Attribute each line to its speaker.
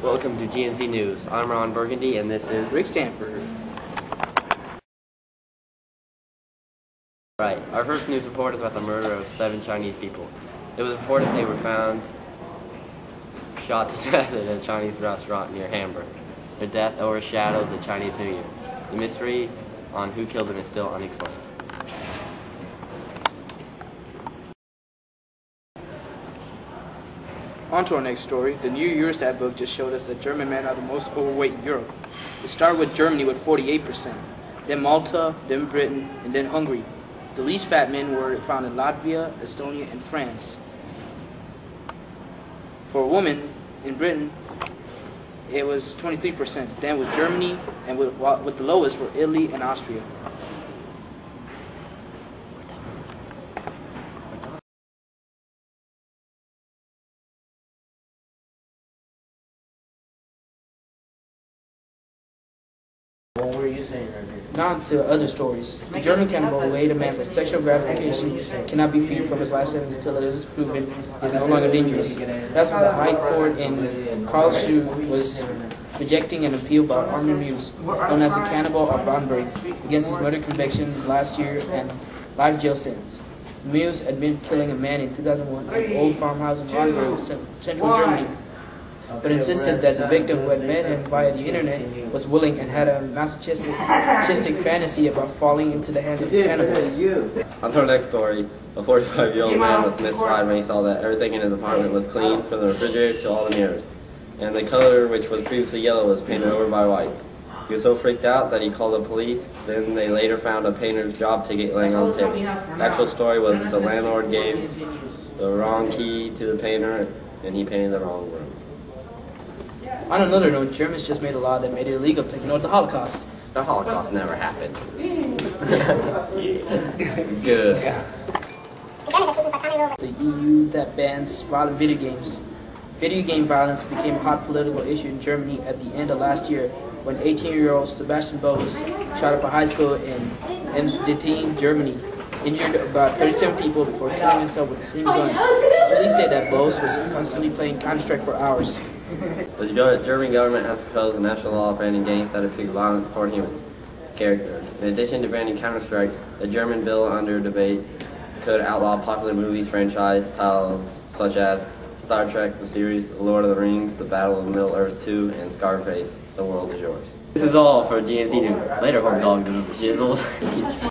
Speaker 1: Welcome to GNC News. I'm Ron Burgundy, and this is
Speaker 2: Rick Stanford.
Speaker 1: Right. Our first news report is about the murder of 7 Chinese people. It was reported they were found shot to death at a Chinese restaurant near Hamburg. Their death overshadowed the Chinese New Year. The mystery on who killed them is still unexplained.
Speaker 2: On to our next story. The new Eurostat book just showed us that German men are the most overweight in Europe. It started with Germany with 48%, then Malta, then Britain, and then Hungary. The least fat men were found in Latvia, Estonia, and France. For a woman in Britain, it was 23%. Then with Germany, and with the lowest were Italy and Austria.
Speaker 3: What were you saying right here?
Speaker 2: Now to other stories. The German cannibal who ate a man for sexual gratification cannot be freed from his life sentence until it is proven he is no longer dangerous. That's why the High Court in Karlsruhe was rejecting an appeal by Armin Muse, known as the Cannibal of Bamberg, against his murder conviction last year and life jail sentence. Muse admitted killing a man in 2001 at an old farmhouse in Bamberg, central Germany, but insisted that the victim who had met him via the internet was willing and had a masochistic fantasy about falling into the hands of the cannibal.
Speaker 1: On to our next story. A 45-year-old man was mystified when he saw that everything in his apartment was clean, from the refrigerator to all the mirrors, and the color, which was previously yellow, was painted over by white. He was so freaked out that he called the police. Then they later found a painter's job ticket laying on the table. The actual story was the landlord gave the wrong key to the painter, and he painted the wrong room.
Speaker 2: On another note, Germans just made a law that made it illegal to ignore the Holocaust.
Speaker 1: The Holocaust never happened. Good.
Speaker 2: The EU that bans violent video games. Video game violence became a hot political issue in Germany at the end of last year when 18-year-old Sebastian Bose shot up a high school in Emsdetten, Germany, injured about 37 people before killing himself with the same gun. Police say that Bose was constantly playing Counter-Strike for hours.
Speaker 1: The German government has proposed a national law banning games that depict violence toward human characters. In addition to banning Counter-Strike, the German bill under debate could outlaw popular movies franchise titles such as Star Trek, the series, Lord of the Rings, The Battle of Middle-earth 2, and Scarface, The World Is Yours. This is all for GNC News. Later, home dogs and shizzles.